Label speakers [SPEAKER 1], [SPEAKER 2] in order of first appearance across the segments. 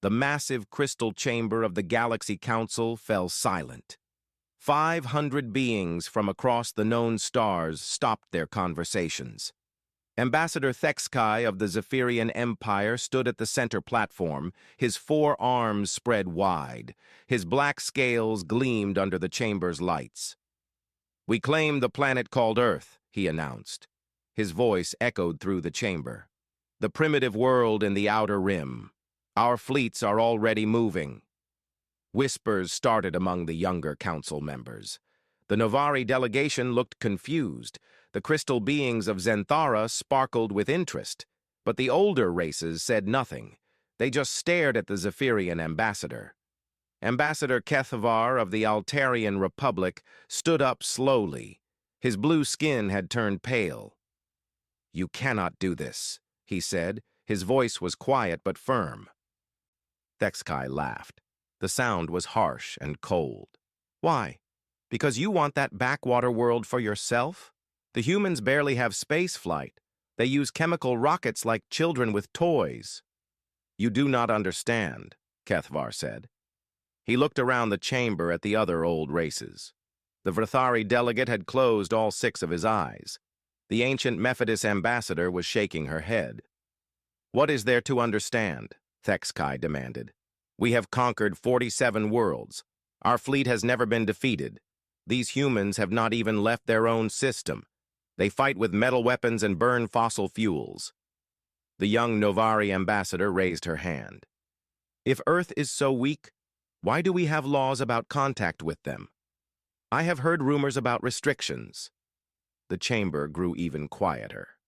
[SPEAKER 1] The massive crystal chamber of the Galaxy Council fell silent. 500 beings from across the known stars stopped their conversations. Ambassador Hfy of the Zephyrian Empire stood at the center platform, his 4 arms spread wide. His black scales gleamed under the chamber's lights. "We claim the planet called Earth," he announced. His voice echoed through the chamber. "The primitive world in the outer rim. Our fleets are already moving." Whispers started among the younger council members. The Novari delegation looked confused. The crystal beings of Zenthara sparkled with interest, but the older races said nothing. They just stared at the Zephyrian ambassador. Ambassador Hfy of the Altarian Republic stood up slowly. His blue skin had turned pale. "You cannot do this," he said. His voice was quiet but firm. Hfy laughed. The sound was harsh and cold. "Why? Because you want that backwater world for yourself? The humans barely have space flight. They use chemical rockets like children with toys." "You do not understand," Hfy said. He looked around the chamber at the other old races. The Vrathari delegate had closed all 6 of his eyes. The ancient Methodist ambassador was shaking her head. "What is there to understand?" Hfy demanded. "We have conquered 47 worlds. Our fleet has never been defeated. These humans have not even left their own system. They fight with metal weapons and burn fossil fuels." The young Novari ambassador raised her hand. "If Earth is so weak, why do we have laws about contact with them? I have heard rumors about restrictions." The chamber grew even quieter.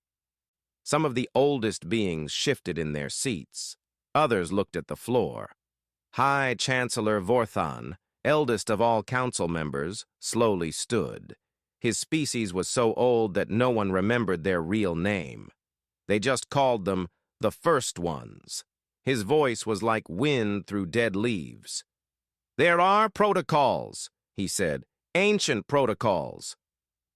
[SPEAKER 1] Some of the oldest beings shifted in their seats. Others looked at the floor. High Chancellor Vorthan, eldest of all council members, slowly stood. His species was so old that no one remembered their real name. They just called them the First Ones. His voice was like wind through dead leaves. "There are protocols," he said. "Ancient protocols."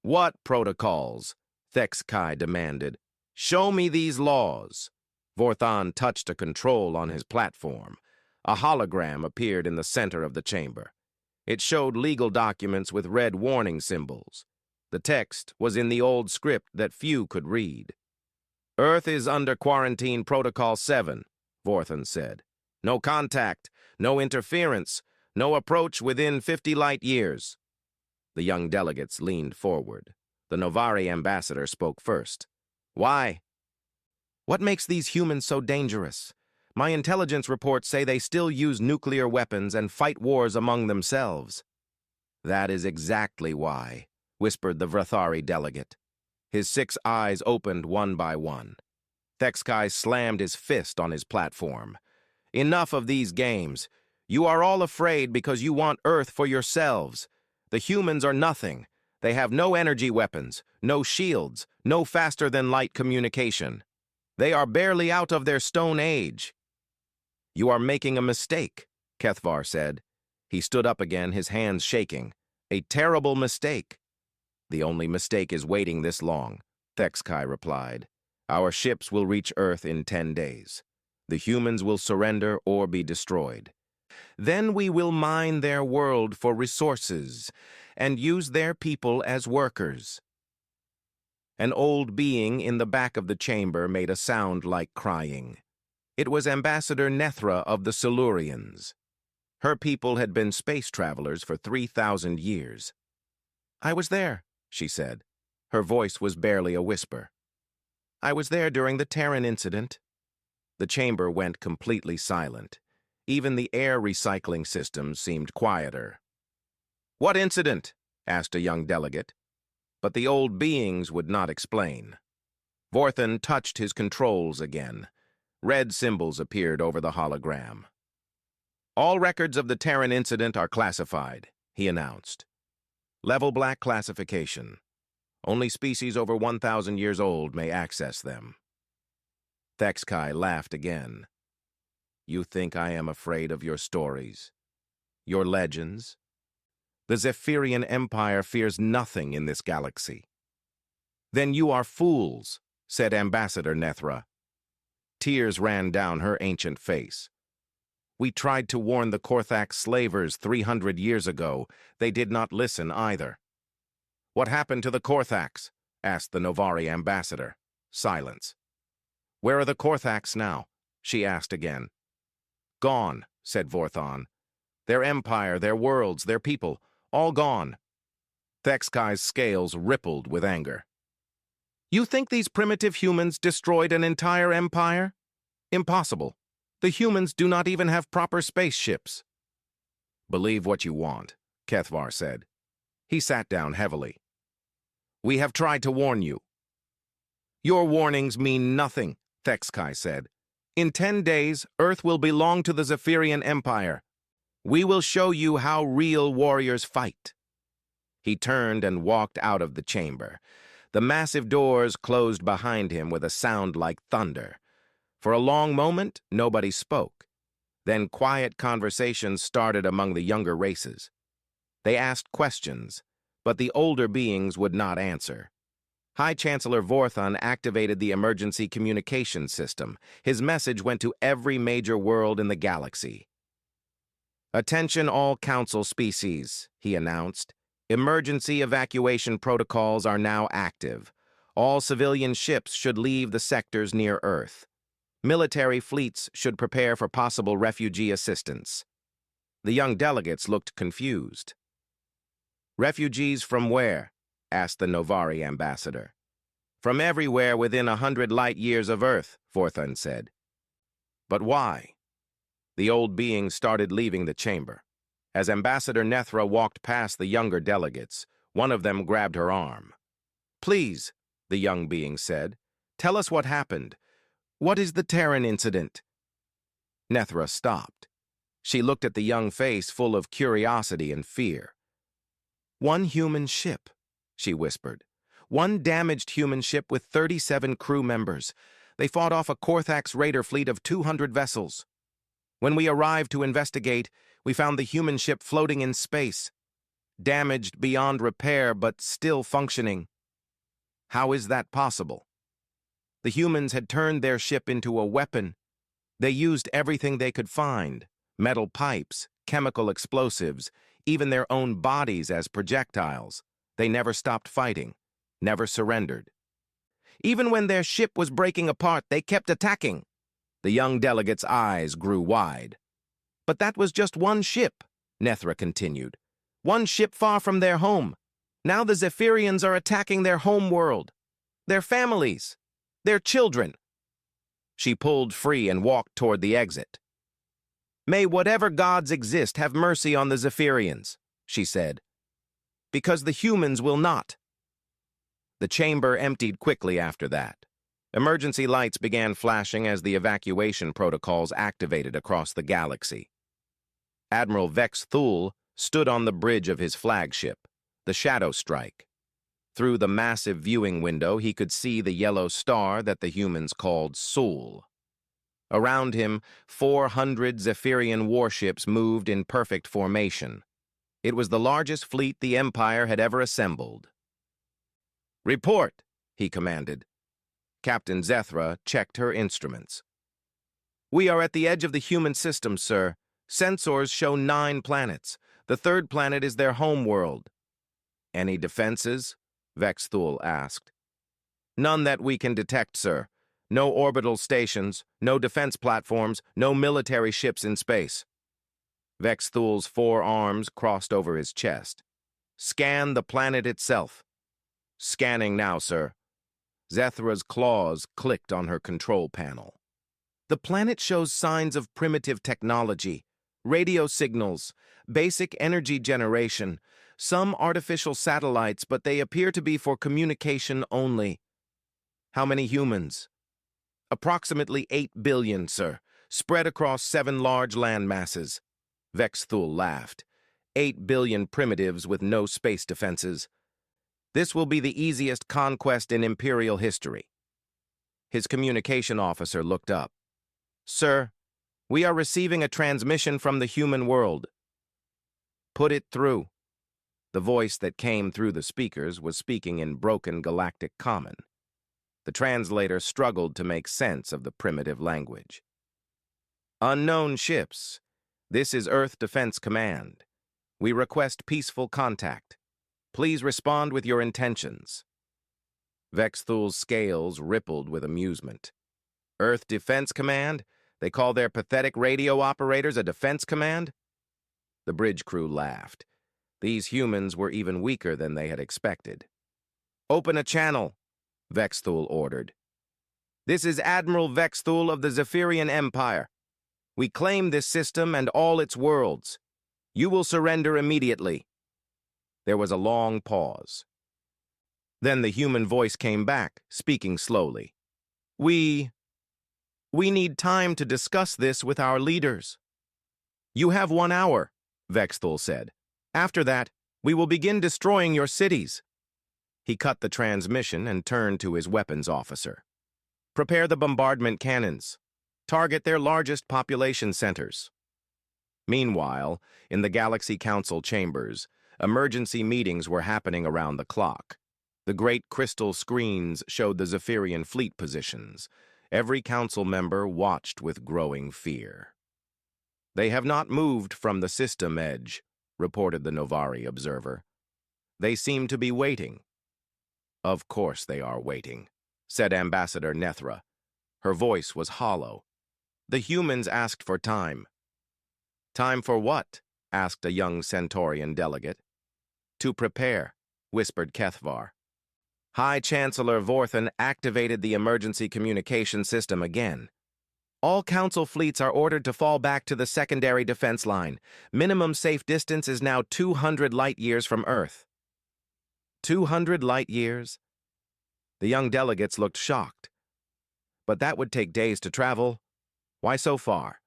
[SPEAKER 1] "What protocols?" Hfy demanded. "Show me these laws." Vorthan touched a control on his platform. A hologram appeared in the center of the chamber. It showed legal documents with red warning symbols. The text was in the old script that few could read. "Earth is under Quarantine Protocol 7, Vorthan said. "No contact, no interference, no approach within 50 light years." The young delegates leaned forward. The Novari ambassador spoke first. "Why?" "What makes these humans so dangerous? My intelligence reports say they still use nuclear weapons and fight wars among themselves." "That is exactly why," whispered the Vrathari delegate. His 6 eyes opened one by one. Hfy slammed his fist on his platform. "Enough of these games. You are all afraid because you want Earth for yourselves. The humans are nothing. They have no energy weapons, no shields, no faster-than-light communication. They are barely out of their Stone Age." "You are making a mistake," Hfy said. He stood up again, his hands shaking. "A terrible mistake." "The only mistake is waiting this long," Hfy replied. "Our ships will reach Earth in 10 days. The humans will surrender or be destroyed. Then we will mine their world for resources and use their people as workers." An old being in the back of the chamber made a sound like crying. It was Ambassador Nethra of the Silurians. Her people had been space travelers for 3,000 years. "I was there," she said. Her voice was barely a whisper. "I was there during the Terran incident." The chamber went completely silent. Even the air recycling systems seemed quieter. "What incident?" asked a young delegate. But the old beings would not explain. Vorthan touched his controls again. Red symbols appeared over the hologram. "All records of the Terran incident are classified," he announced. "Level Black classification. Only species over 1,000 years old may access them." Hfy laughed again. "You think I am afraid of your stories? Your legends? The Zephyrian Empire fears nothing in this galaxy." "Then you are fools," said Ambassador Nethra. Tears ran down her ancient face. We tried to warn the Korthax slavers 300 years ago. They did not listen either. What happened to the Korthax? Asked the Novari ambassador. Silence. Where are the Korthax now? She asked again. Gone, said Vorthon. Their empire, their worlds, their people, all gone. Thexkai's scales rippled with anger. You think these primitive humans destroyed an entire empire? Impossible. The humans do not even have proper spaceships. Believe what you want, Kethvar said. He sat down heavily. We have tried to warn you. Your warnings mean nothing, Thexkai said. In 10 days, Earth will belong to the Zephyrian Empire. We will show you how real warriors fight. He turned and walked out of the chamber. The massive doors closed behind him with a sound like thunder. For a long moment, nobody spoke. Then quiet conversations started among the younger races. They asked questions, but the older beings would not answer. High Chancellor Vorthon activated the emergency communication system. His message went to every major world in the galaxy. Attention all council species, he announced. Emergency evacuation protocols are now active. All civilian ships should leave the sectors near Earth. Military fleets should prepare for possible refugee assistance. The young delegates looked confused. Refugees from where? Asked the Novari ambassador. From everywhere within 100 light years of Earth, Vorthon said. But why? The old beings started leaving the chamber. As Ambassador Nethra walked past the younger delegates, one of them grabbed her arm. Please, the young being said, tell us what happened. What is the Terran incident? Nethra stopped. She looked at the young face full of curiosity and fear. One human ship, she whispered. One damaged human ship with 37 crew members. They fought off a Korthax raider fleet of 200 vessels. When we arrived to investigate, we found the human ship floating in space, damaged beyond repair but still functioning. How is that possible? The humans had turned their ship into a weapon. They used everything they could find, metal pipes, chemical explosives, even their own bodies as projectiles. They never stopped fighting, never surrendered. Even when their ship was breaking apart, they kept attacking. The young delegate's eyes grew wide. But that was just one ship, Nethra continued. One ship far from their home. Now the Zephyrians are attacking their home world, their families, their children. She pulled free and walked toward the exit. May whatever gods exist have mercy on the Zephyrians, she said, because the humans will not. The chamber emptied quickly after that. Emergency lights began flashing as the evacuation protocols activated across the galaxy. Admiral Vex Thul stood on the bridge of his flagship, the Shadow Strike. Through the massive viewing window, he could see the yellow star that the humans called Sul. Around him, 400 Zephyrian warships moved in perfect formation. It was the largest fleet the Empire had ever assembled. Report, he commanded. Captain Zethra checked her instruments. We are at the edge of the human system, sir. Sensors show 9 planets. The 3rd planet is their home world. Any defenses? Vex Thul asked. None that we can detect, sir. No orbital stations, no defense platforms, no military ships in space. Vex Thul's 4 arms crossed over his chest. Scan the planet itself. Scanning now, sir. Zethra's claws clicked on her control panel. The planet shows signs of primitive technology, radio signals, basic energy generation, some artificial satellites, but they appear to be for communication only. How many humans? Approximately 8 billion, sir, spread across 7 large land masses. Vex Thul laughed. 8 billion primitives with no space defenses. This will be the easiest conquest in Imperial history. His communication officer looked up. Sir, we are receiving a transmission from the human world. Put it through. The voice that came through the speakers was speaking in broken galactic common. The translator struggled to make sense of the primitive language. Unknown ships, This is Earth Defense Command. We request peaceful contact. Please respond with your intentions. Vexthul's scales rippled with amusement. Earth Defense Command? They call their pathetic radio operators a defense command? The bridge crew laughed. These humans were even weaker than they had expected. Open a channel, Vexthul ordered. This is Admiral Vexthul of the Zephyrian Empire. We claim this system and all its worlds. You will surrender immediately. There was a long pause. Then the human voice came back, speaking slowly. We need time to discuss this with our leaders. You have 1 hour, Vexthul said. After that, we will begin destroying your cities. He cut the transmission and turned to his weapons officer. Prepare the bombardment cannons. Target their largest population centers. Meanwhile, in the Galaxy Council chambers, emergency meetings were happening around the clock. The great crystal screens showed the Zephyrian fleet positions. Every council member watched with growing fear. They have not moved from the system edge, reported the Novari observer. They seem to be waiting. Of course they are waiting, said Ambassador Nethra. Her voice was hollow. The humans asked for time. Time for what? Asked a young Centaurian delegate. To prepare, whispered Kethvar. High Chancellor Vorthan activated the emergency communication system again. All Council fleets are ordered to fall back to the secondary defense line. Minimum safe distance is now 200 light-years from Earth. 200 light-years? The young delegates looked shocked. But that would take days to travel. Why so far?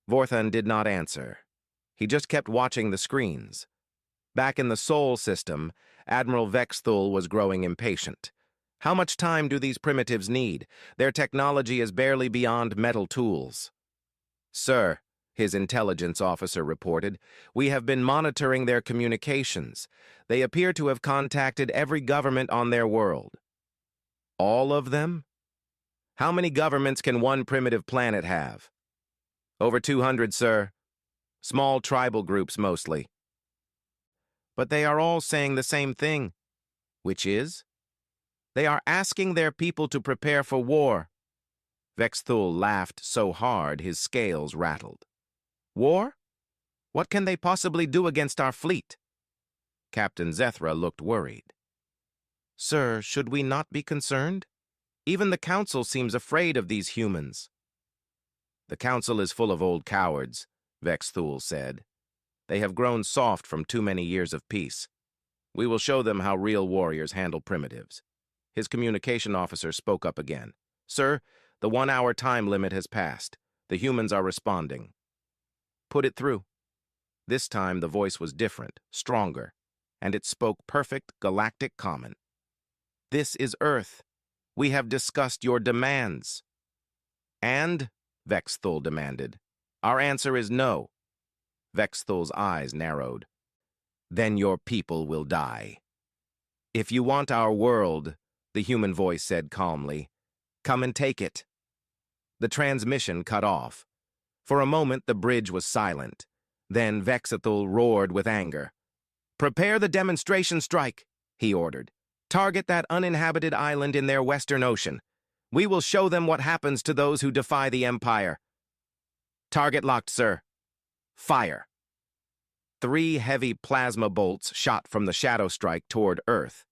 [SPEAKER 1] Vorthan did not answer. He just kept watching the screens. Back in the Sol system, Admiral Vexthul was growing impatient. How much time do these primitives need? Their technology is barely beyond metal tools. Sir, his intelligence officer reported, we have been monitoring their communications. They appear to have contacted every government on their world. All of them? How many governments can one primitive planet have? Over 200, sir. Small tribal groups mostly. But they are all saying the same thing, which is? They are asking their people to prepare for war. Vexthul laughed so hard his scales rattled. War? What can they possibly do against our fleet? Captain Zethra looked worried. Sir, should we not be concerned? Even the Council seems afraid of these humans. The Council is full of old cowards, Vexthul said. They have grown soft from too many years of peace. We will show them how real warriors handle primitives. His communication officer spoke up again. Sir, the 1 hour time limit has passed. The humans are responding. Put it through. This time the voice was different, stronger, and it spoke perfect galactic common. This is Earth. We have discussed your demands. And? Vexthul demanded. Our answer is no. Vexthul's eyes narrowed. Then your people will die. If you want our world, the human voice said calmly, come and take it. The transmission cut off. For a moment the bridge was silent. Then Vexthul roared with anger. Prepare the demonstration strike, he ordered. Target that uninhabited island in their western ocean. We will show them what happens to those who defy the Empire. Target locked, sir. Fire. 3 heavy plasma bolts shot from the shadow strike toward Earth.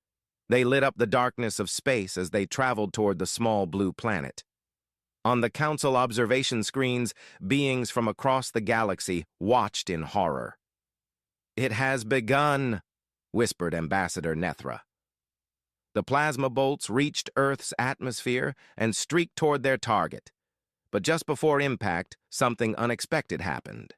[SPEAKER 1] They lit up the darkness of space as they traveled toward the small blue planet. On the Council observation screens, beings from across the galaxy watched in horror. It has begun, whispered Ambassador Nethra. The plasma bolts reached Earth's atmosphere and streaked toward their target. But just before impact, something unexpected happened.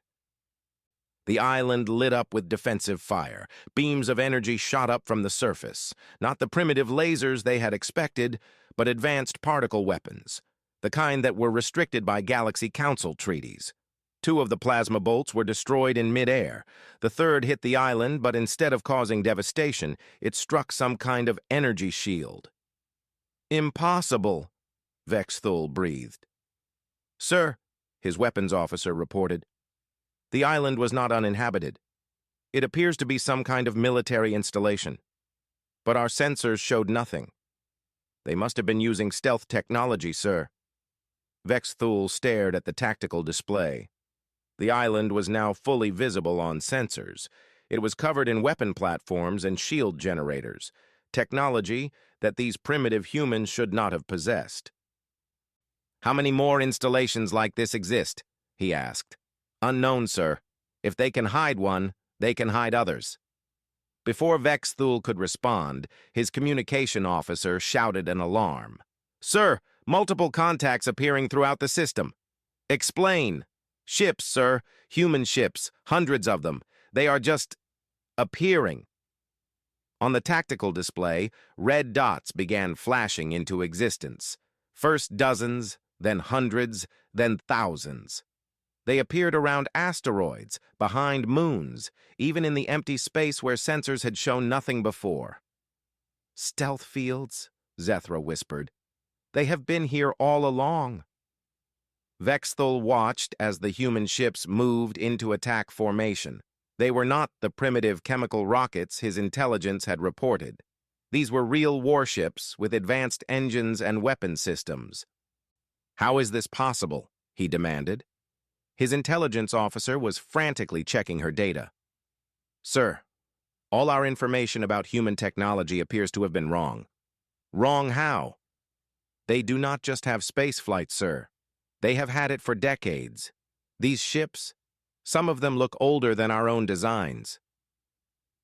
[SPEAKER 1] The island lit up with defensive fire. Beams of energy shot up from the surface. Not the primitive lasers they had expected, but advanced particle weapons, the kind that were restricted by Galaxy Council treaties. 2 of the plasma bolts were destroyed in midair. The third hit the island, but instead of causing devastation, it struck some kind of energy shield. Impossible, Vexthul breathed. Sir, his weapons officer reported, The island was not uninhabited. It appears to be some kind of military installation. But our sensors showed nothing. They must have been using stealth technology, sir. Vexthul stared at the tactical display. The island was now fully visible on sensors. It was covered in weapon platforms and shield generators, technology that these primitive humans should not have possessed. "How many more installations like this exist?" he asked. "Unknown, sir. If they can hide one, they can hide others." Before Vexthul could respond, his communication officer shouted an alarm. "Sir, multiple contacts appearing throughout the system." "Explain." "Ships, sir. Human ships. Hundreds of them. They are just appearing." On the tactical display, red dots began flashing into existence. First dozens, then hundreds, then thousands. They appeared around asteroids, behind moons, even in the empty space where sensors had shown nothing before. "Stealth fields," Zethra whispered. "They have been here all along." Vexthul watched as the human ships moved into attack formation. They were not the primitive chemical rockets his intelligence had reported. These were real warships with advanced engines and weapon systems. "How is this possible?" he demanded. His intelligence officer was frantically checking her data. "Sir, all our information about human technology appears to have been wrong." "Wrong how?" "They do not just have space flight, sir. They have had it for decades. These ships, some of them look older than our own designs."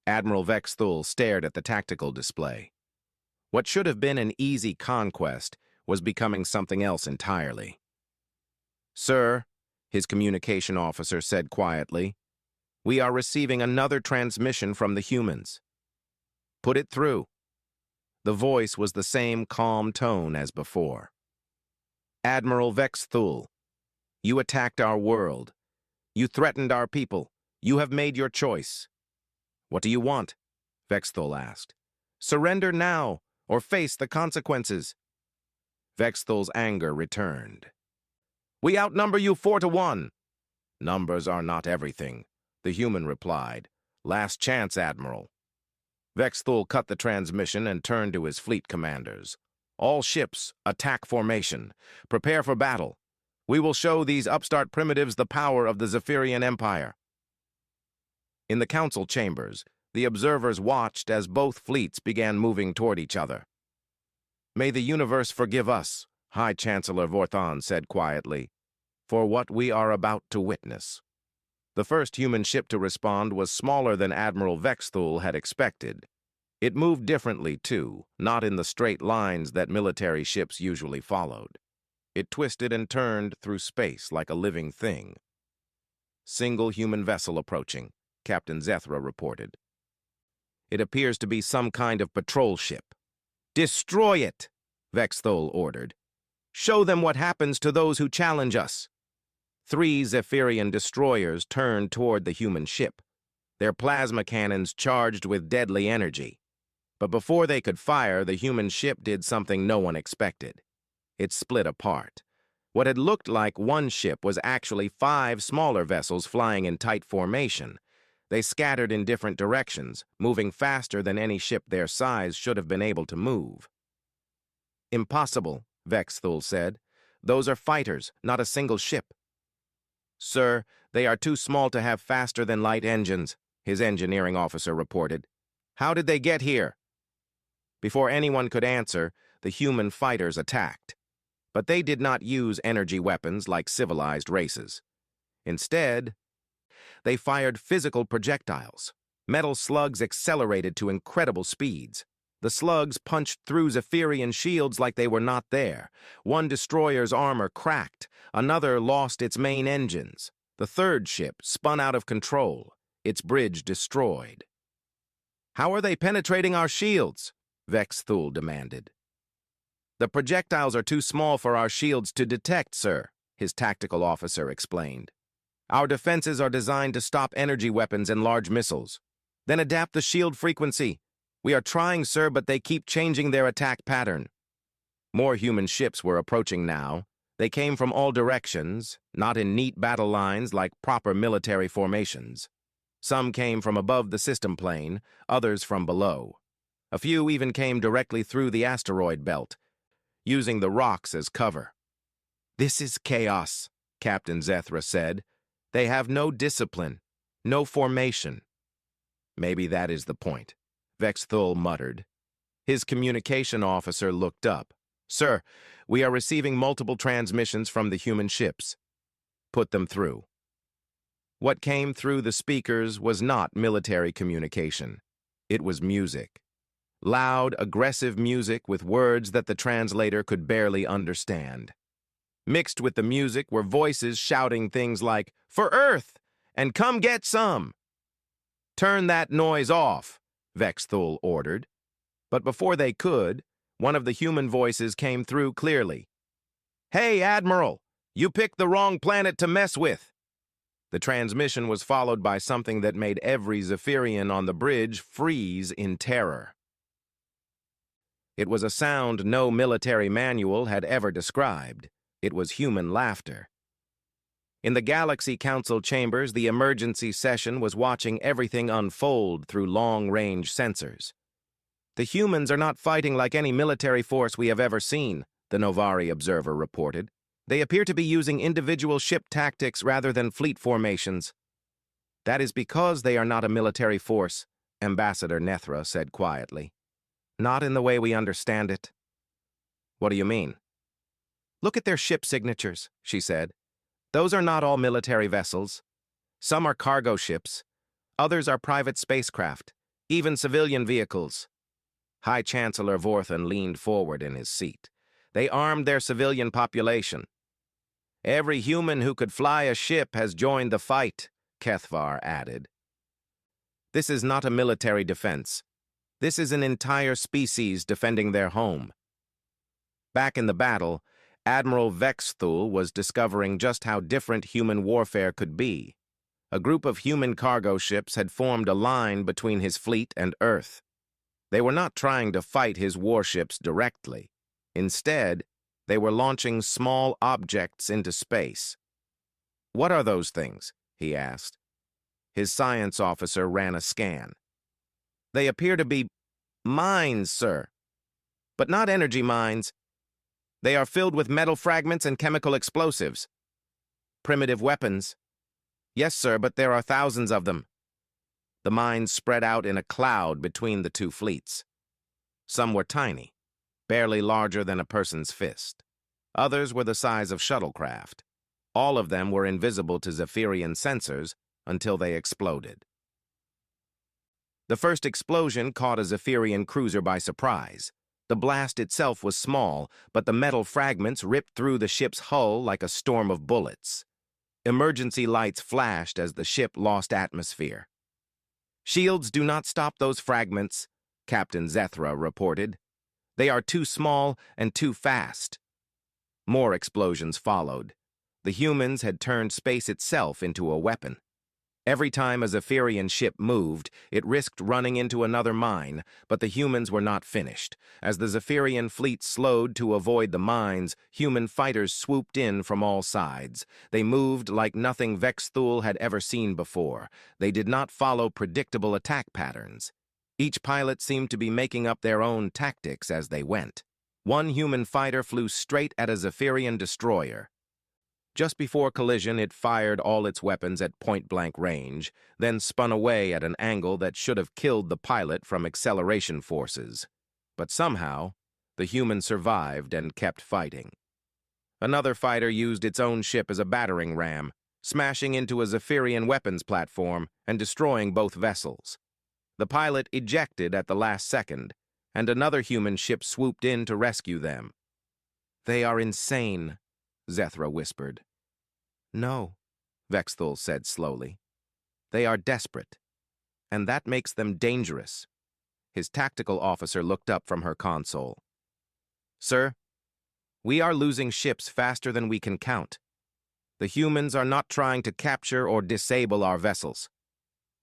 [SPEAKER 1] Admiral Vexthul stared at the tactical display. What should have been an easy conquest was becoming something else entirely. "Sir," his communication officer said quietly, "we are receiving another transmission from the humans." "Put it through." The voice was the same calm tone as before. "Admiral Vexthul, you attacked our world. You threatened our people. You have made your choice." "What do you want?" Vexthul asked. "Surrender now, or face the consequences." Vexthul's anger returned. "We outnumber you 4-1. "Numbers are not everything," the human replied. "Last chance, Admiral." Vexthul cut the transmission and turned to his fleet commanders. "All ships, attack formation. Prepare for battle. We will show these upstart primitives the power of the Zephyrian Empire." In the council chambers, the observers watched as both fleets began moving toward each other. "May the universe forgive us," High Chancellor Vorthon said quietly, "for what we are about to witness." The first human ship to respond was smaller than Admiral Vexthul had expected. It moved differently, too, not in the straight lines that military ships usually followed. It twisted and turned through space like a living thing. "Single human vessel approaching," Captain Zethra reported. "It appears to be some kind of patrol ship." "Destroy it," Vexthul ordered. "Show them what happens to those who challenge us." 3 Zephyrian destroyers turned toward the human ship, their plasma cannons charged with deadly energy. But before they could fire, the human ship did something no one expected. It split apart. What had looked like one ship was actually 5 smaller vessels flying in tight formation. They scattered in different directions, moving faster than any ship their size should have been able to move. "Impossible," Vexthul said. "Those are fighters, not a single ship." "Sir, they are too small to have faster-than-light engines," his engineering officer reported. "How did they get here?" Before anyone could answer, the human fighters attacked. But they did not use energy weapons like civilized races. Instead, they fired physical projectiles. Metal slugs accelerated to incredible speeds. The slugs punched through Zephyrian shields like they were not there. One destroyer's armor cracked. Another lost its main engines. The third ship spun out of control, its bridge destroyed. "How are they penetrating our shields?" Vexthul demanded. "The projectiles are too small for our shields to detect, sir," his tactical officer explained. "Our defenses are designed to stop energy weapons and large missiles. Then adapt the shield frequency. We are trying, sir, but they keep changing their attack pattern." More human ships were approaching now. They came from all directions, not in neat battle lines like proper military formations. Some came from above the system plane, others from below. A few even came directly through the asteroid belt, using the rocks as cover. "This is chaos," Captain Zethra said. "They have no discipline, no formation." "Maybe that is the point," Vexthul muttered. His communication officer looked up. "Sir, we are receiving multiple transmissions from the human ships." "Put them through." What came through the speakers was not military communication. It was music. Loud, aggressive music with words that the translator could barely understand. Mixed with the music were voices shouting things like, "For Earth!" and "Come get some!" "Turn that noise off," Vexthul ordered. But before they could, one of the human voices came through clearly. "Hey, Admiral! You picked the wrong planet to mess with!" The transmission was followed by something that made every Zephyrian on the bridge freeze in terror. It was a sound no military manual had ever described. It was human laughter. In the Galaxy Council chambers, the emergency session was watching everything unfold through long-range sensors. "The humans are not fighting like any military force we have ever seen," the Novari observer reported. "They appear to be using individual ship tactics rather than fleet formations." "That is because they are not a military force," Ambassador Nethra said quietly. "Not in the way we understand it." "What do you mean?" "Look at their ship signatures," she said. "Those are not all military vessels. Some are cargo ships. Others are private spacecraft, even civilian vehicles." High Chancellor Vorthan leaned forward in his seat. "They armed their civilian population." "Every human who could fly a ship has joined the fight," Kethvar added. "This is not a military defense. This is an entire species defending their home." Back in the battle, Admiral Vexthul was discovering just how different human warfare could be. A group of human cargo ships had formed a line between his fleet and Earth. They were not trying to fight his warships directly. Instead, they were launching small objects into space. "What are those things?" he asked. His science officer ran a scan. "They appear to be mines, sir. But not energy mines. They are filled with metal fragments and chemical explosives. Primitive weapons. Yes, sir, but there are thousands of them." The mines spread out in a cloud between the two fleets. Some were tiny, barely larger than a person's fist. Others were the size of shuttlecraft. All of them were invisible to Zephyrian sensors until they exploded. The first explosion caught a Zephyrian cruiser by surprise. The blast itself was small, but the metal fragments ripped through the ship's hull like a storm of bullets. Emergency lights flashed as the ship lost atmosphere. "Shields do not stop those fragments," Captain Zethra reported. "They are too small and too fast." More explosions followed. The humans had turned space itself into a weapon. Every time a Zephyrian ship moved, it risked running into another mine, but the humans were not finished. As the Zephyrian fleet slowed to avoid the mines, human fighters swooped in from all sides. They moved like nothing Vexthul had ever seen before. They did not follow predictable attack patterns. Each pilot seemed to be making up their own tactics as they went. One human fighter flew straight at a Zephyrian destroyer. Just before collision, it fired all its weapons at point-blank range, then spun away at an angle that should have killed the pilot from acceleration forces. But somehow, the human survived and kept fighting. Another fighter used its own ship as a battering ram, smashing into a Zephyrian weapons platform and destroying both vessels. The pilot ejected at the last second, and another human ship swooped in to rescue them. "They are insane," Zethra whispered. "No," Vexthul said slowly. "They are desperate, and that makes them dangerous." His tactical officer looked up from her console. "Sir, we are losing ships faster than we can count. The humans are not trying to capture or disable our vessels.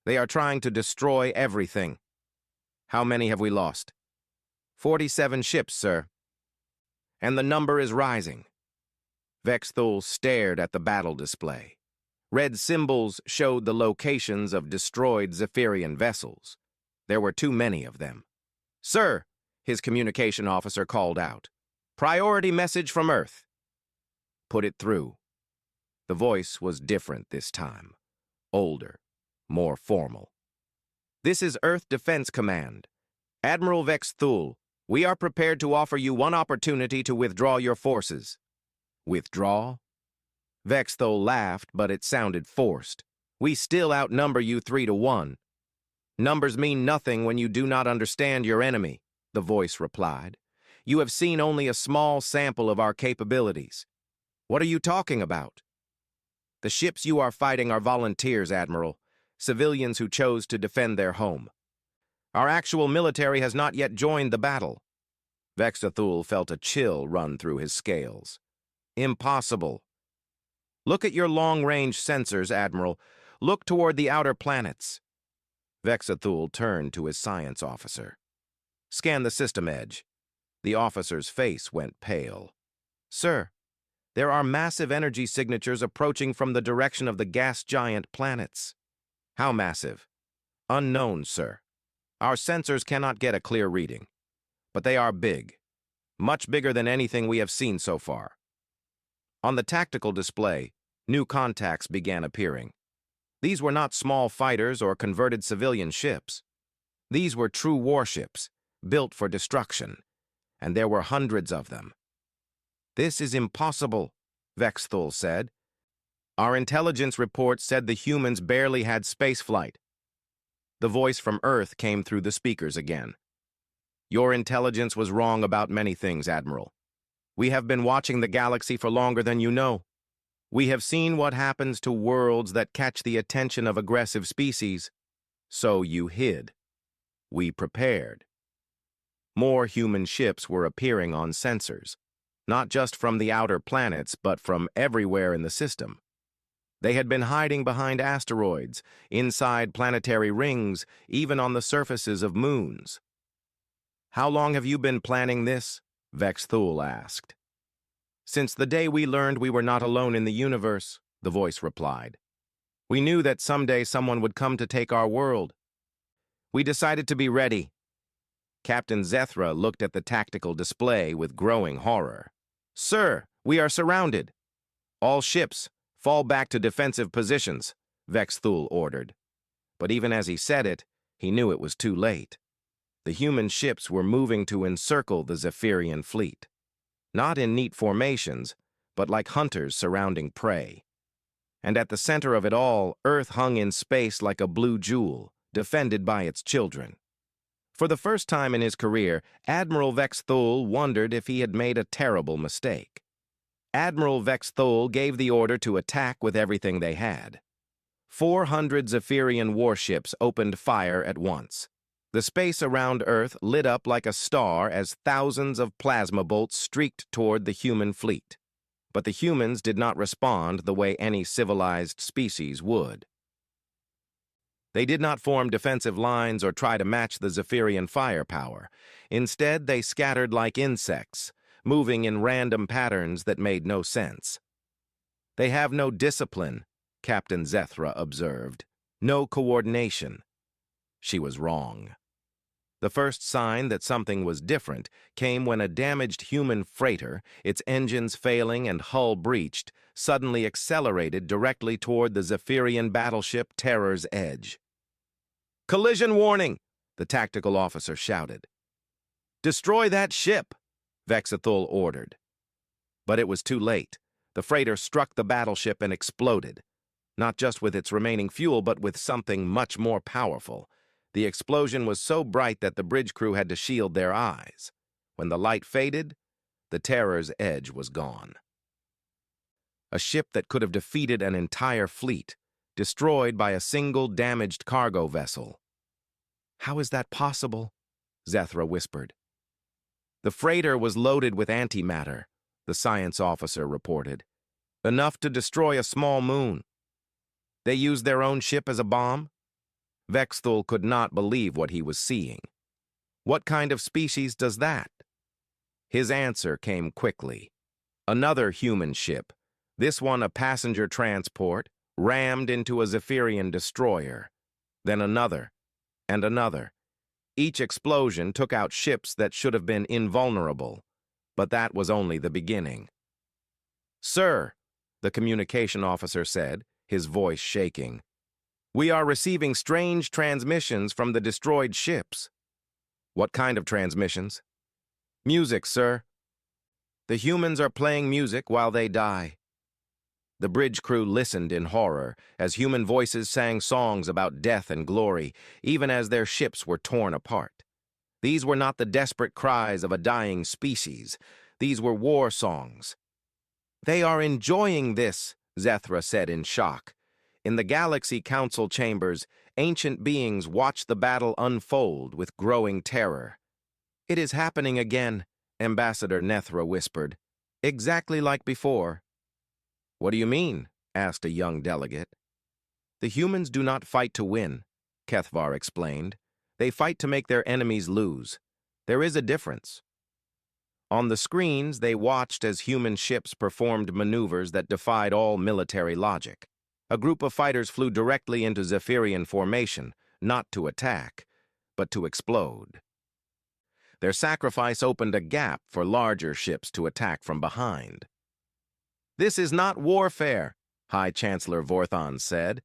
[SPEAKER 1] They are trying to destroy everything. How many have we lost?" 47 ships, sir. And the number is rising." Vexthul stared at the battle display. Red symbols showed the locations of destroyed Zephyrian vessels. There were too many of them. "Sir," his communication officer called out. "Priority message from Earth." "Put it through." The voice was different this time. Older, more formal. "This is Earth Defense Command. Admiral Vexthul, we are prepared to offer you one opportunity to withdraw your forces." "Withdraw?" Vexthul laughed, but it sounded forced. "We still outnumber you 3-1. Numbers mean nothing when you do not understand your enemy," the voice replied. "You have seen only a small sample of our capabilities." "What are you talking about?" "The ships you are fighting are volunteers, Admiral, civilians who chose to defend their home. Our actual military has not yet joined the battle." Vexthul felt a chill run through his scales. "Impossible." "Look at your long-range sensors, Admiral. Look toward the outer planets." Vexthul turned to his science officer. "Scan the system edge." The officer's face went pale. "Sir, there are massive energy signatures approaching from the direction of the gas giant planets." "How massive?" "Unknown, sir. Our sensors cannot get a clear reading. But they are big. Much bigger than anything we have seen so far." On the tactical display, new contacts began appearing. These were not small fighters or converted civilian ships. These were true warships, built for destruction, and there were hundreds of them. "This is impossible," Vexthul said. "Our intelligence report said the humans barely had spaceflight." The voice from Earth came through the speakers again. "Your intelligence was wrong about many things, Admiral. We have been watching the galaxy for longer than you know. We have seen what happens to worlds that catch the attention of aggressive species. So you hid. We prepared." More human ships were appearing on sensors, not just from the outer planets, but from everywhere in the system. They had been hiding behind asteroids, inside planetary rings, even on the surfaces of moons. "How long have you been planning this?" Vexthul asked. "Since the day we learned we were not alone in the universe," the voice replied. "We knew that someday someone would come to take our world. We decided to be ready." Captain Zethra looked at the tactical display with growing horror. "Sir, we are surrounded." "All ships, fall back to defensive positions," Vexthul ordered. But even as he said it, he knew it was too late. The human ships were moving to encircle the Zephyrian fleet. Not in neat formations, but like hunters surrounding prey. And at the center of it all, Earth hung in space like a blue jewel, defended by its children. For the first time in his career, Admiral Vexthul wondered if he had made a terrible mistake. Admiral Vexthul gave the order to attack with everything they had. 400 Zephyrian warships opened fire at once. The space around Earth lit up like a star as thousands of plasma bolts streaked toward the human fleet. But the humans did not respond the way any civilized species would. They did not form defensive lines or try to match the Zephyrian firepower. Instead, they scattered like insects, moving in random patterns that made no sense. "They have no discipline," Captain Zethra observed. "No coordination." She was wrong. The first sign that something was different came when a damaged human freighter, its engines failing and hull breached, suddenly accelerated directly toward the Zephyrian battleship Terror's Edge. "Collision warning!" the tactical officer shouted. "Destroy that ship!" Vexthul ordered. But it was too late. The freighter struck the battleship and exploded, not just with its remaining fuel, but with something much more powerful. The explosion was so bright that the bridge crew had to shield their eyes. When the light faded, the Terror's Edge was gone. A ship that could have defeated an entire fleet, destroyed by a single damaged cargo vessel. "How is that possible?" Zethra whispered. "The freighter was loaded with antimatter," the science officer reported. "Enough to destroy a small moon. They used their own ship as a bomb?" Vexthul could not believe what he was seeing. "What kind of species does that?" His answer came quickly. Another human ship, this one a passenger transport, rammed into a Zephyrian destroyer. Then another, and another. Each explosion took out ships that should have been invulnerable, but that was only the beginning. "Sir," the communication officer said, his voice shaking, "we are receiving strange transmissions from the destroyed ships." "What kind of transmissions?" "Music, sir. The humans are playing music while they die." The bridge crew listened in horror as human voices sang songs about death and glory, even as their ships were torn apart. These were not the desperate cries of a dying species. These were war songs. "They are enjoying this," Zethra said in shock. In the Galaxy Council chambers, ancient beings watched the battle unfold with growing terror. "It is happening again," Ambassador Nethra whispered. "Exactly like before." "What do you mean?" asked a young delegate. "The humans do not fight to win," Kethvar explained. "They fight to make their enemies lose. There is a difference." On the screens, they watched as human ships performed maneuvers that defied all military logic. A group of fighters flew directly into Zephyrian formation, not to attack, but to explode. Their sacrifice opened a gap for larger ships to attack from behind. "This is not warfare," High Chancellor Vorthon said.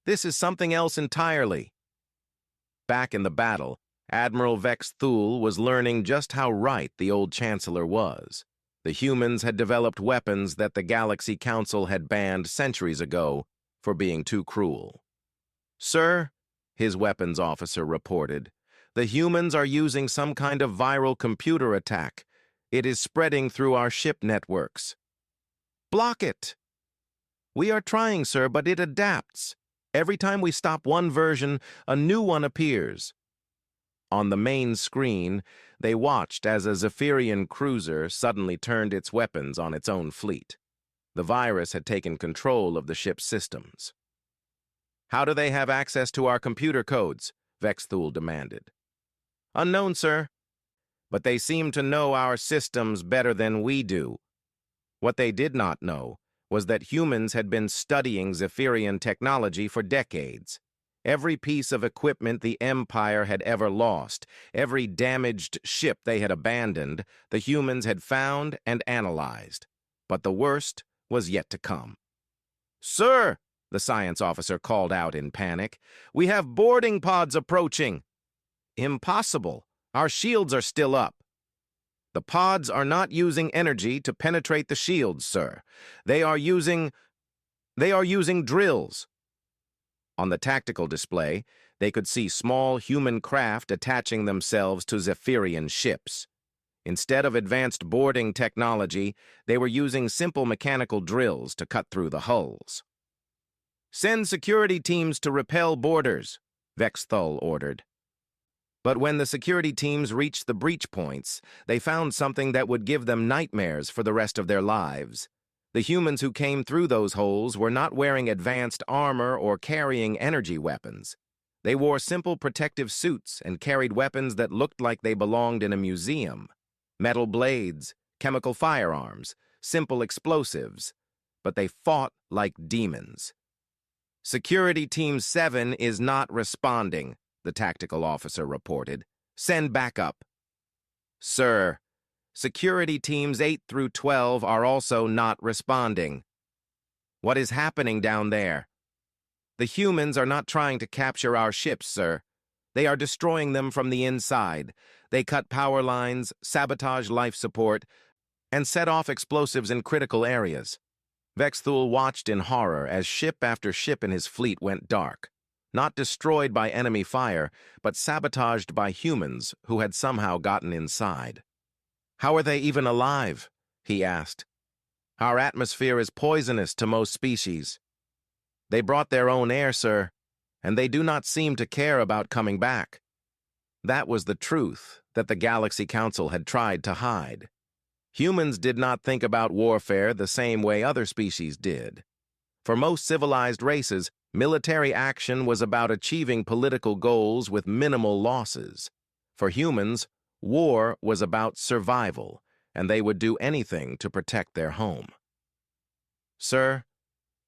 [SPEAKER 1] "This is something else entirely." Back in the battle, Admiral Vex Thul was learning just how right the old Chancellor was. The humans had developed weapons that the Galaxy Council had banned centuries ago for being too cruel. "Sir," his weapons officer reported, "the humans are using some kind of viral computer attack. It is spreading through our ship networks." "Block it." "We are trying, sir, but it adapts. Every time we stop one version, a new one appears." On the main screen, they watched as a Zephyrian cruiser suddenly turned its weapons on its own fleet. The virus had taken control of the ship's systems. "How do they have access to our computer codes?" Vexthul demanded. "Unknown, sir. But they seem to know our systems better than we do." What they did not know was that humans had been studying Zephyrian technology for decades. Every piece of equipment the Empire had ever lost, every damaged ship they had abandoned, the humans had found and analyzed. But the worst was yet to come. "Sir," the science officer called out in panic, "we have boarding pods approaching." "Impossible. Our shields are still up." "The pods are not using energy to penetrate the shields, sir. They are using drills." On the tactical display, they could see small human craft attaching themselves to Zephyrian ships. Instead of advanced boarding technology, they were using simple mechanical drills to cut through the hulls. "Send security teams to repel boarders," Vexthul ordered. But when the security teams reached the breach points, they found something that would give them nightmares for the rest of their lives. The humans who came through those holes were not wearing advanced armor or carrying energy weapons. They wore simple protective suits and carried weapons that looked like they belonged in a museum. Metal blades, chemical firearms, simple explosives. But they fought like demons. "Security Team 7 is not responding," the tactical officer reported. "Send backup." "Sir, Security Teams 8 through 12 are also not responding." "What is happening down there?" "The humans are not trying to capture our ships, sir. They are destroying them from the inside. They cut power lines, sabotage life support, and set off explosives in critical areas." Vexthul watched in horror as ship after ship in his fleet went dark. Not destroyed by enemy fire, but sabotaged by humans who had somehow gotten inside. "How are they even alive?" he asked. "Our atmosphere is poisonous to most species." "They brought their own air, sir, and they do not seem to care about coming back." That was the truth that the Galaxy Council had tried to hide. Humans did not think about warfare the same way other species did. For most civilized races, military action was about achieving political goals with minimal losses. For humans, war was about survival, and they would do anything to protect their home. "Sir,"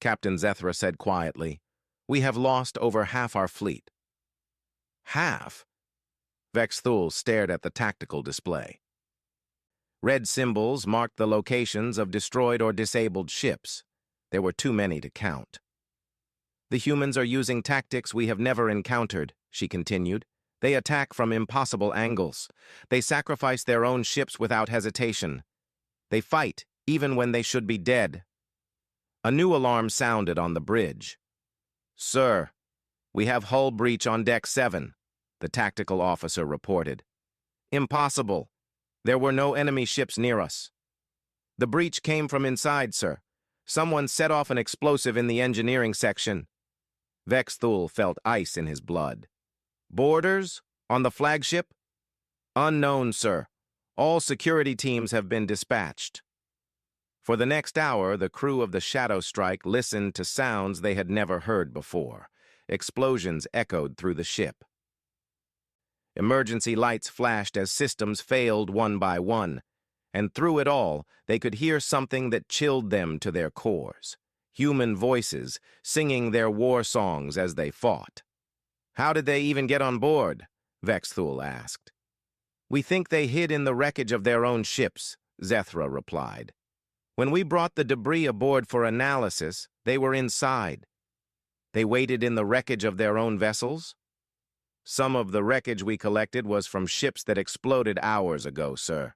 [SPEAKER 1] Captain Zethra said quietly, "we have lost over half our fleet." "Half?" Vex Thul stared at the tactical display. Red symbols marked the locations of destroyed or disabled ships. There were too many to count. "The humans are using tactics we have never encountered," she continued. "They attack from impossible angles. They sacrifice their own ships without hesitation. They fight even when they should be dead." A new alarm sounded on the bridge. "Sir, we have hull breach on deck 7, the tactical officer reported. "Impossible. There were no enemy ships near us." "The breach came from inside, sir. Someone set off an explosive in the engineering section." Vex Thul felt ice in his blood. "Boarders? On the flagship?" "Unknown, sir. All security teams have been dispatched." For the next hour, the crew of the Shadow Strike listened to sounds they had never heard before. Explosions echoed through the ship. Emergency lights flashed as systems failed one by one, and through it all, they could hear something that chilled them to their cores. Human voices singing their war songs as they fought. "How did they even get on board?" Vex Thul asked. "We think they hid in the wreckage of their own ships," Zethra replied. "When we brought the debris aboard for analysis, they were inside." "They waited in the wreckage of their own vessels?" "Some of the wreckage we collected was from ships that exploded hours ago, sir.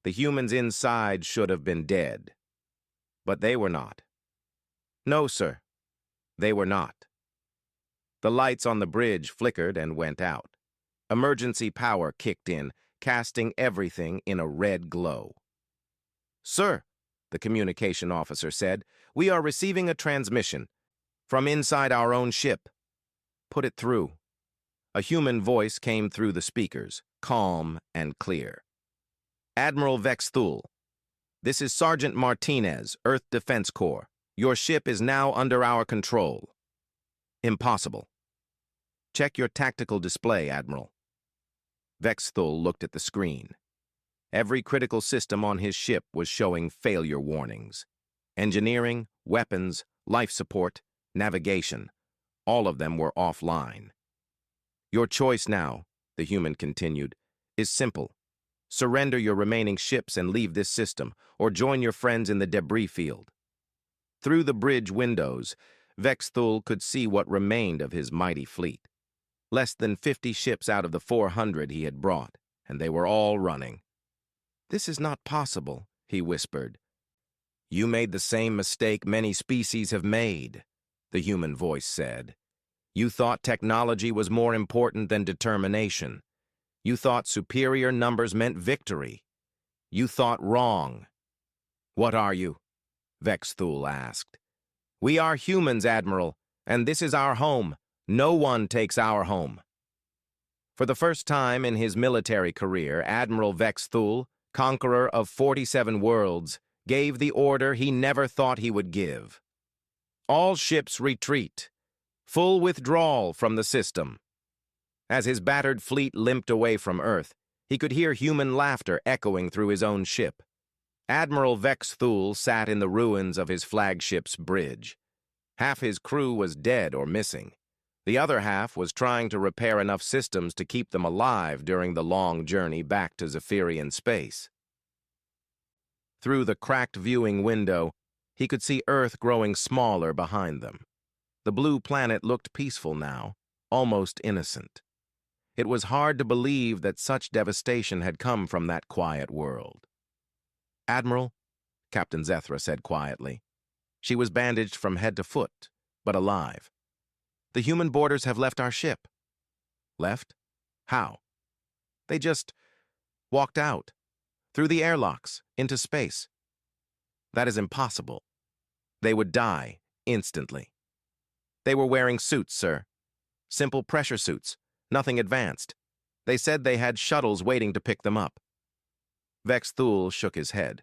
[SPEAKER 1] The humans inside should have been dead. But they were not." "No, sir. They were not." The lights on the bridge flickered and went out. Emergency power kicked in, casting everything in a red glow. "Sir," the communication officer said, "we are receiving a transmission from inside our own ship." "Put it through." A human voice came through the speakers, calm and clear. "Admiral Vex Thul, this is Sergeant Martinez, Earth Defense Corps. Your ship is now under our control." "Impossible." "Check your tactical display, Admiral." Vex Thul looked at the screen. Every critical system on his ship was showing failure warnings. Engineering, weapons, life support, navigation, all of them were offline. "Your choice now," the human continued, "is simple. Surrender your remaining ships and leave this system, or join your friends in the debris field." Through the bridge windows, Vex Thul could see what remained of his mighty fleet. Less than 50 ships out of the 400 he had brought, and they were all running. "This is not possible," he whispered. "You made the same mistake many species have made," the human voice said. "You thought technology was more important than determination. You thought superior numbers meant victory. You thought wrong." "What are you?" Vex Thul asked. "We are humans, Admiral, and this is our home. No one takes our home." For the first time in his military career, Admiral Vex Thul, conqueror of 47 worlds, gave the order he never thought he would give. "All ships retreat. Full withdrawal from the system." As his battered fleet limped away from Earth, he could hear human laughter echoing through his own ship. Admiral Vex Thul sat in the ruins of his flagship's bridge. Half his crew was dead or missing. The other half was trying to repair enough systems to keep them alive during the long journey back to Zephyrian space. Through the cracked viewing window, he could see Earth growing smaller behind them. The blue planet looked peaceful now, almost innocent. It was hard to believe that such devastation had come from that quiet world. "Admiral," Captain Zethra said quietly. She was bandaged from head to foot, but alive. "The human boarders have left our ship." "Left? How?" "They just walked out, through the airlocks, into space." "That is impossible. They would die, instantly." "They were wearing suits, sir. Simple pressure suits, nothing advanced. They said they had shuttles waiting to pick them up." Vex Thul shook his head.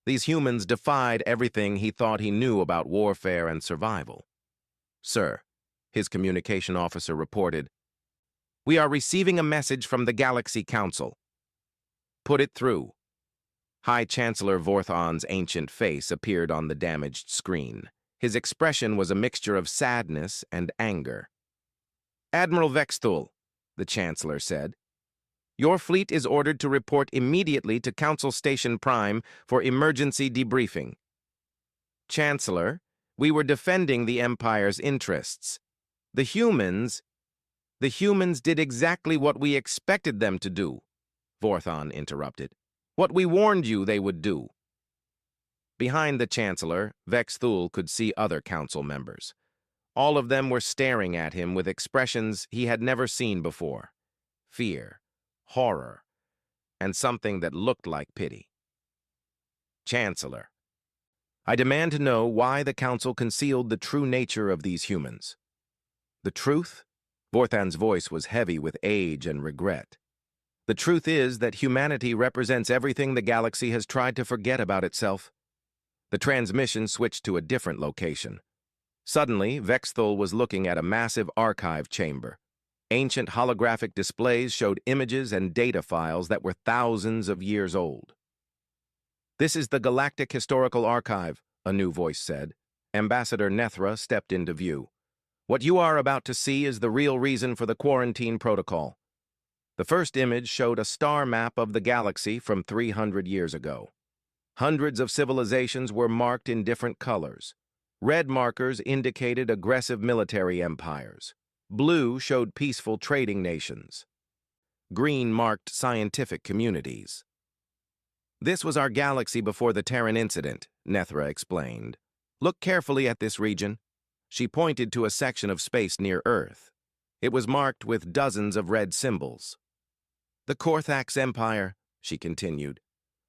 [SPEAKER 1] These humans defied everything he thought he knew about warfare and survival. "Sir," his communication officer reported, "we are receiving a message from the Galaxy Council." "Put it through." High Chancellor Vorthon's ancient face appeared on the damaged screen. His expression was a mixture of sadness and anger. "Admiral Vexthul," the Chancellor said, "your fleet is ordered to report immediately to Council Station Prime for emergency debriefing." "Chancellor, we were defending the Empire's interests. The humans did exactly what we expected them to do," Vorthon interrupted. "What we warned you they would do." Behind the Chancellor, Vexthul could see other council members. All of them were staring at him with expressions he had never seen before: fear, horror, and something that looked like pity. "Chancellor, I demand to know why the Council concealed the true nature of these humans." "The truth?" Vorthon's voice was heavy with age and regret. "The truth is that humanity represents everything the galaxy has tried to forget about itself." The transmission switched to a different location. Suddenly, Vexthul was looking at a massive archive chamber. Ancient holographic displays showed images and data files that were thousands of years old. "This is the Galactic Historical Archive," a new voice said. Ambassador Nethra stepped into view. "What you are about to see is the real reason for the quarantine protocol." The first image showed a star map of the galaxy from 300 years ago. Hundreds of civilizations were marked in different colors. Red markers indicated aggressive military empires. Blue showed peaceful trading nations. Green marked scientific communities. "This was our galaxy before the Terran incident," Nethra explained. "Look carefully at this region." She pointed to a section of space near Earth. It was marked with dozens of red symbols. "The Korthax Empire," she continued.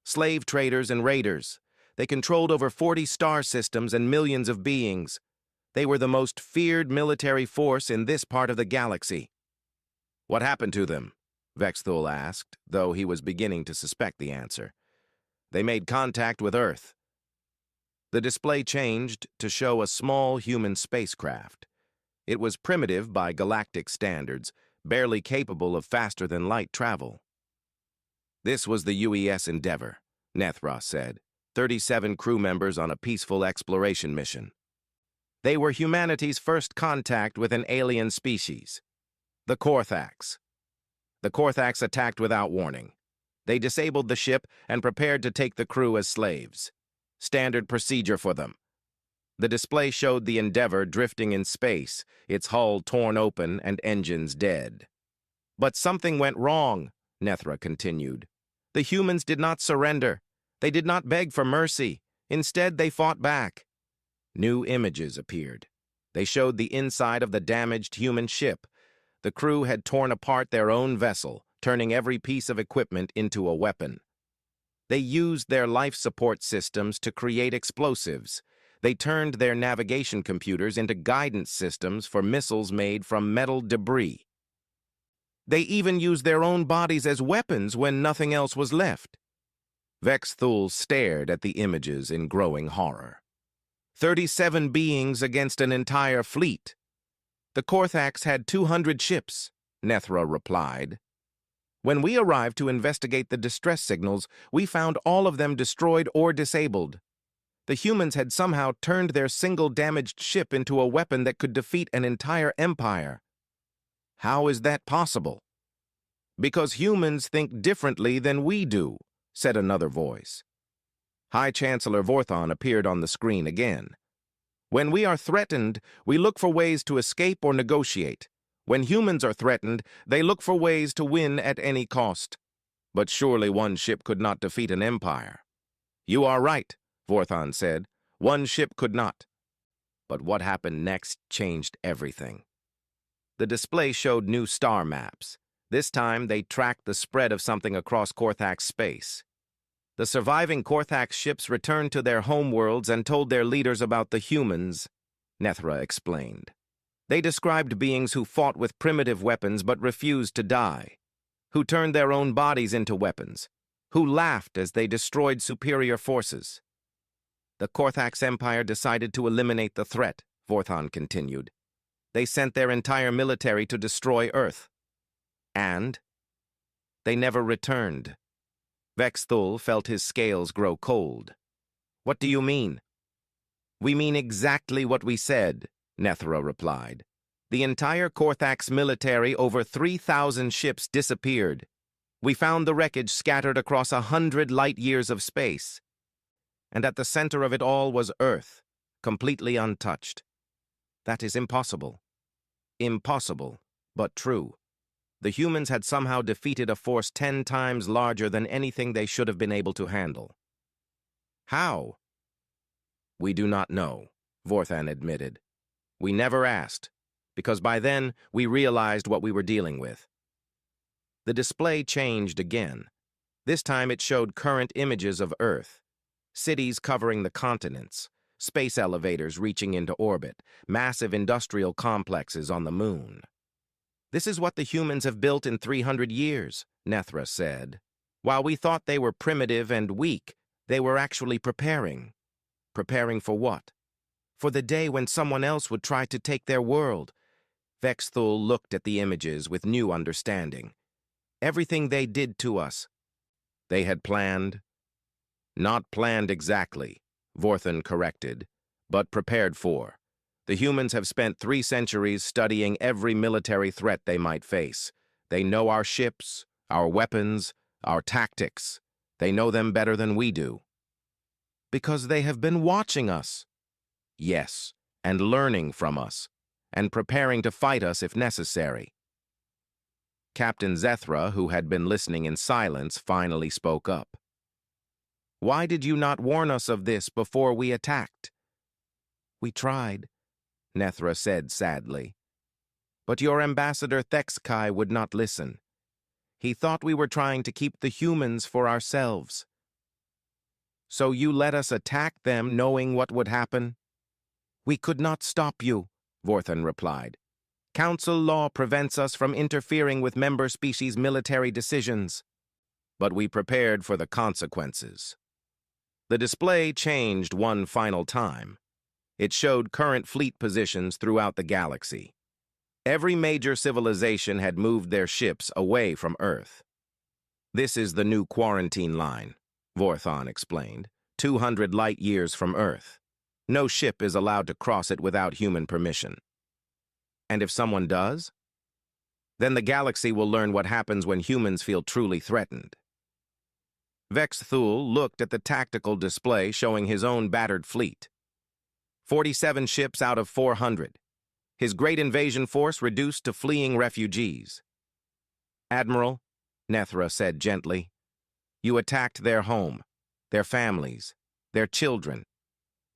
[SPEAKER 1] "Slave traders and raiders. They controlled over 40 star systems and millions of beings. They were the most feared military force in this part of the galaxy." "What happened to them?" Vexthul asked, though he was beginning to suspect the answer. "They made contact with Earth." The display changed to show a small human spacecraft. It was primitive by galactic standards, barely capable of faster-than-light travel. "This was the UES Endeavor," Nethra said. 37 crew members on a peaceful exploration mission. They were humanity's first contact with an alien species, the Korthax. The Korthax attacked without warning. They disabled the ship and prepared to take the crew as slaves. Standard procedure for them. The display showed the Endeavor drifting in space, its hull torn open and engines dead. "But something went wrong," Nethra continued. "The humans did not surrender. They did not beg for mercy. Instead, they fought back." New images appeared. They showed the inside of the damaged human ship. The crew had torn apart their own vessel, turning every piece of equipment into a weapon. They used their life support systems to create explosives. They turned their navigation computers into guidance systems for missiles made from metal debris. They even used their own bodies as weapons when nothing else was left. Vexthul stared at the images in growing horror. 37 beings against an entire fleet. "The Korthax had 200 ships," Nethra replied. "When we arrived to investigate the distress signals, we found all of them destroyed or disabled. The humans had somehow turned their single damaged ship into a weapon that could defeat an entire empire." "How is that possible?" "Because humans think differently than we do," said another voice. High Chancellor Vorthon appeared on the screen again. "When we are threatened, we look for ways to escape or negotiate. When humans are threatened, they look for ways to win at any cost. But surely one ship could not defeat an empire." "You are right," Vorthon said. "One ship could not." But what happened next changed everything. The display showed new star maps. This time, they tracked the spread of something across Korthax space. The surviving Korthax ships returned to their homeworlds and told their leaders about the humans, Nethra explained. They described beings who fought with primitive weapons but refused to die, who turned their own bodies into weapons, who laughed as they destroyed superior forces. "The Korthax Empire decided to eliminate the threat," Vorthon continued. "They sent their entire military to destroy Earth. And they never returned." Vexthul felt his scales grow cold. "What do you mean?" "We mean exactly what we said," Nethra replied. "The entire Korthax military, over 3,000 ships, disappeared. We found the wreckage scattered across 100 light-years of space. And at the center of it all was Earth, completely untouched. That is impossible. Impossible, but true. The humans had somehow defeated a force 10 times larger than anything they should have been able to handle." "How?" "We do not know," Vorthan admitted. "We never asked, because by then we realized what we were dealing with." The display changed again. This time it showed current images of Earth. Cities covering the continents, space elevators reaching into orbit, massive industrial complexes on the moon. "This is what the humans have built in 300 years, Nethra said. "While we thought they were primitive and weak, they were actually preparing. Preparing for what? For the day when someone else would try to take their world." Vexthul looked at the images with new understanding. "Everything they did to us, they had planned." "Not planned exactly," Vorthan corrected, "but prepared for. The humans have spent 3 centuries studying every military threat they might face. They know our ships, our weapons, our tactics. They know them better than we do." "Because they have been watching us." "Yes, and learning from us, and preparing to fight us if necessary." Captain Zethra, who had been listening in silence, finally spoke up. "Why did you not warn us of this before we attacked?" "We tried," Nethra said sadly. "But your ambassador Hfy would not listen. He thought we were trying to keep the humans for ourselves." "So you let us attack them knowing what would happen?" "We could not stop you," Vorthan replied. "Council law prevents us from interfering with member species' military decisions." "But we prepared for the consequences." The display changed one final time. It showed current fleet positions throughout the galaxy. Every major civilization had moved their ships away from Earth. "This is the new quarantine line," Vorthan explained, 200 light-years from Earth. No ship is allowed to cross it without human permission. "And if someone does?" "Then the galaxy will learn what happens when humans feel truly threatened." Vexthul looked at the tactical display showing his own battered fleet. 47 ships out of 400. His great invasion force reduced to fleeing refugees. "Admiral," Nethra said gently, "you attacked their home, their families, their children,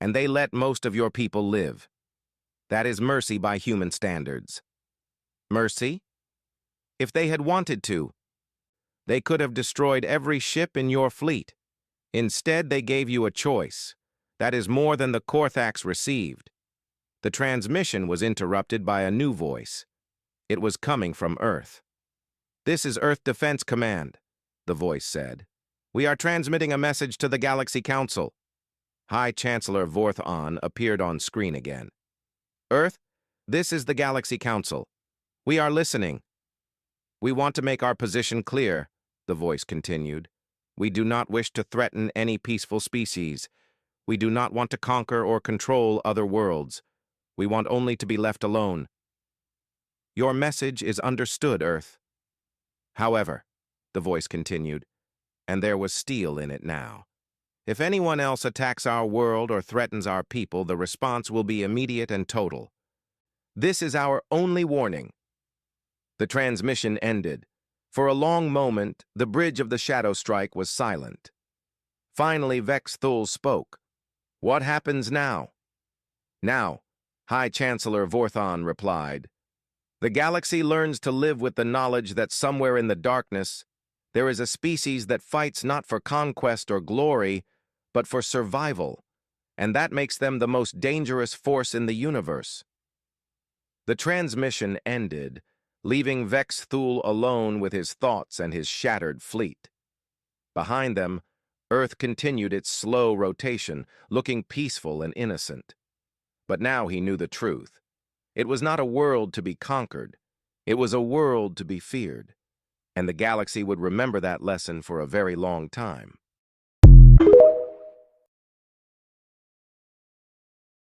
[SPEAKER 1] and they let most of your people live. That is mercy by human standards." "Mercy?" "If they had wanted to, they could have destroyed every ship in your fleet. Instead, they gave you a choice. That is more than the Korthax received." The transmission was interrupted by a new voice. It was coming from Earth. "This is Earth Defense Command," the voice said. "We are transmitting a message to the Galaxy Council." High Chancellor Vorthan appeared on screen again. "Earth, this is the Galaxy Council. We are listening." "We want to make our position clear," the voice continued. "We do not wish to threaten any peaceful species. We do not want to conquer or control other worlds. We want only to be left alone. Your message is understood, Earth. However," the voice continued, and there was steel in it now, "if anyone else attacks our world or threatens our people, the response will be immediate and total. This is our only warning." The transmission ended. For a long moment, the bridge of the Shadow Strike was silent. Finally, Vexthul spoke. "What happens now?" "Now," High Chancellor Vorthan replied, "the galaxy learns to live with the knowledge that somewhere in the darkness there is a species that fights not for conquest or glory, but for survival, and that makes them the most dangerous force in the universe." The transmission ended, leaving Vexthul alone with his thoughts and his shattered fleet. Behind them, Earth continued its slow rotation, looking peaceful and innocent. But now he knew the truth. It was not a world to be conquered. It was a world to be feared. and the galaxy would remember that lesson for a very long time.